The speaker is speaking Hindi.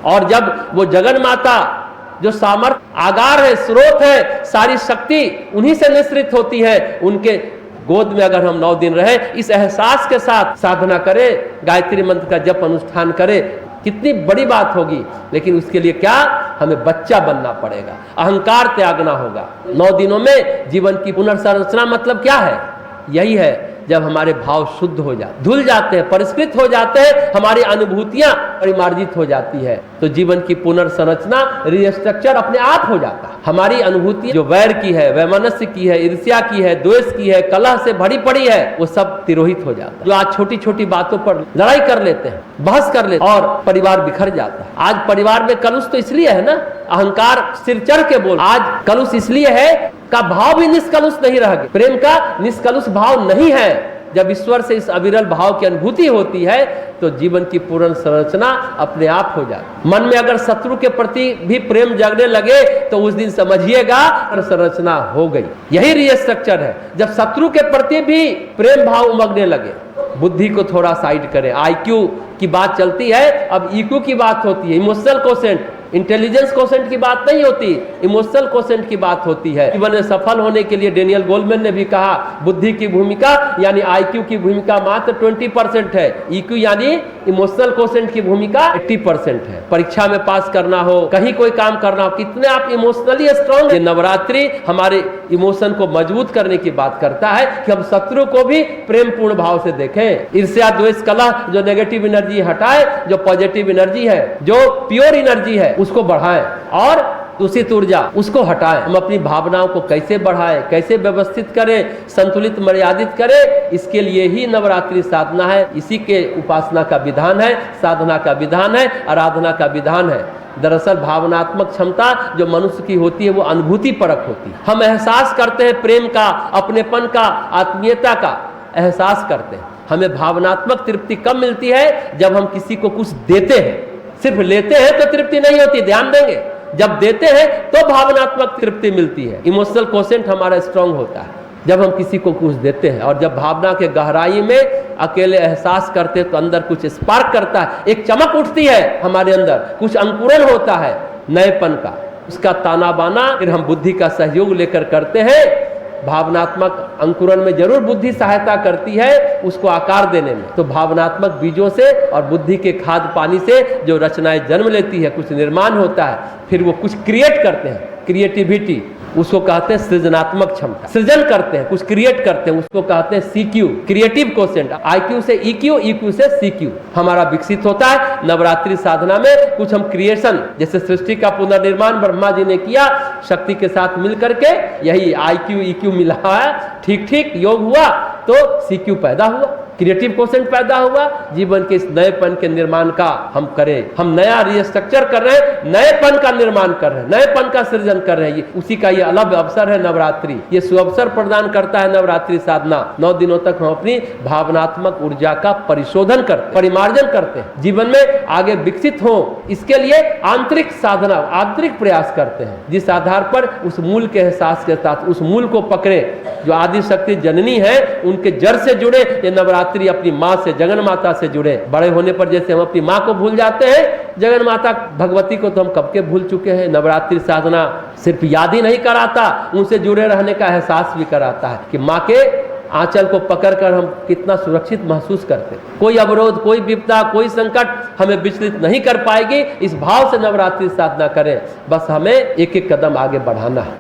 और जब वो जगन माता जो सामर्थ्य आगार है, स्रोत है, सारी शक्ति उन्हीं से निश्रित होती है, उनके गोद में अगर हम 9 दिन रहे, इस एहसास के साथ साधना करें, गायत्री मंत्र का जप अनुष्ठान करें, कितनी बड़ी बात होगी। लेकिन उसके लिए क्या, हमें बच्चा बनना पड़ेगा, अहंकार त्यागना होगा। 9 दिनों में जीवन की पुनर्संरचना मतलब क्या है? यही है, जब हमारे भाव शुद्ध हो जाते, धुल जाते हैं, परिष्कृत हो जाते हैं, हमारी अनुभूतियां परिमार्जित हो जाती है, तो जीवन की पुनर्संरचना, रिस्ट्रक्चर अपने आप हो जाता है। हमारी अनुभूति जो वैर की है, वैमनस्य की है, ईर्ष्या की है, द्वेष की है, कलह से भरी पड़ी है, वो सब तिरोहित हो जाता है। जो आज छोटी छोटी बातों पर लड़ाई कर लेते हैं, बहस कर लेते हैं और परिवार बिखर जाता है। आज परिवार में कलुष तो इसलिए है ना, अहंकार सिर चढ़ के बोल, आज कलुष इसलिए है का भाव भी निष्कलुष नहीं रह गया, प्रेम का निष्कलुष भाव नहीं है। जब ईश्वर से इस अविरल भाव की अनुभूति होती है तो जीवन की पूर्ण संरचना अपने आप हो जाती। मन में अगर शत्रु के प्रति भी प्रेम जगने लगे तो उस दिन समझिएगा संरचना हो गई। यही रिस्ट्रक्चर है, जब शत्रु के प्रति भी प्रेम भाव उमगने लगे। बुद्धि को थोड़ा साइड करें, IQ की बात चलती है, अब EQ की बात होती है, इमोशनल कोशेंट, इंटेलिजेंस कोशेंट की बात नहीं होती, इमोशनल कोशेंट की बात होती है। जीवन में सफल होने के लिए डेनियल गोलमैन ने भी कहा, बुद्धि की भूमिका यानी IQ की भूमिका मात्र 20% है, EQ यानी इमोशनल कोशेंट की भूमिका 80% है। परीक्षा में पास करना हो, कहीं कोई काम करना हो, कितने आप इमोशनली स्ट्रांग। ये नवरात्रि हमारे इमोशन को मजबूत करने की बात करता है कि हम शत्रु को भी प्रेम पूर्ण भाव से देखें। ईर्ष्या, द्वेष, कलह जो नेगेटिव एनर्जी हटाए, जो पॉजिटिव एनर्जी है, जो प्योर एनर्जी है, उसको बढ़ाएं और दूषित ऊर्जा उसको हटाएं। हम अपनी भावनाओं को कैसे बढ़ाएं, कैसे व्यवस्थित करें, संतुलित मर्यादित करें, इसके लिए ही नवरात्रि साधना है। इसी के उपासना का विधान है, साधना का विधान है, आराधना का विधान है। दरअसल भावनात्मक क्षमता जो मनुष्य की होती है वो अनुभूति परक होती है। हम एहसास करते हैं प्रेम का, अपनेपन का, आत्मीयता का एहसास करते हैं। हमें भावनात्मक तृप्ति कब मिलती है? जब हम किसी को कुछ देते हैं। सिर्फ लेते हैं तो तृप्ति नहीं होती, ध्यान देंगे। जब देते हैं तो भावनात्मक तृप्ति मिलती है, इमोशनल कोशेंट हमारा स्ट्रांग होता है जब हम किसी को कुछ देते हैं। और जब भावना के गहराई में अकेले एहसास करते हैं तो अंदर कुछ स्पार्क करता है, एक चमक उठती है हमारे अंदर, कुछ अंकुरन होता है नएपन का। उसका ताना बाना फिर हम बुद्धि का सहयोग लेकर करते हैं। भावनात्मक अंकुरन में जरूर बुद्धि सहायता करती है उसको आकार देने में। तो भावनात्मक बीजों से और बुद्धि के खाद पानी से जो रचनाएं जन्म लेती है, कुछ निर्माण होता है, फिर वो कुछ क्रिएट करते हैं। क्रिएटिविटी उसको कहते हैं सृजनात्मक क्षमता, सृजन करते हैं, कुछ क्रिएट करते हैं, उसको कहते हैं CQ, क्रिएटिव कोशेंट। IQ से EQ, EQ से CQ हमारा विकसित होता है। नवरात्रि साधना में कुछ हम क्रिएशन, जैसे सृष्टि का पुनर्निर्माण ब्रह्मा जी ने किया शक्ति के साथ मिल करके, यही IQ EQ मिला है, ठीक ठीक योग हुआ तो CQ पैदा हुआ, क्रिएटिव कोशेंट पैदा हुआ। जीवन के इस नएपन के निर्माण का हम करें, हम नया रिस्ट्रक्चर कर रहे हैं, नएपन का निर्माण कर रहे हैं, नएपन का सृजन कर रहे हैं। उसी का ये अलग अवसर है नवरात्रि, ये सुअवसर प्रदान करता है नवरात्रि साधना। 9 दिनों तक हम अपनी भावनात्मक ऊर्जा का परिशोधन करते, परिमार्जन करते हैं, जीवन में आगे विकसित हो, इसके लिए आंतरिक साधना, आंतरिक प्रयास करते हैं, जिस आधार पर उस मूल के एहसास के साथ उस मूल को पकड़े जो आदि शक्ति जननी है, उनके जड़ से जुड़े। ये नवरात्रि अपनी माँ से, जगन माता से जुड़े। बड़े होने पर जैसे हम अपनी माँ को भूल जाते हैं, जगन माता भगवती को तो हम कब के भूल चुके हैं। नवरात्रि साधना सिर्फ याद ही नहीं कराता, उनसे जुड़े रहने का एहसास भी कराता है कि माँ के आंचल को पकड़कर हम कितना सुरक्षित महसूस करते हैं। कोई अवरोध, कोई विपदा, कोई संकट हमें विचलित नहीं कर पाएगी। इस भाव से नवरात्रि साधना करें, बस हमें एक एक कदम आगे बढ़ाना है।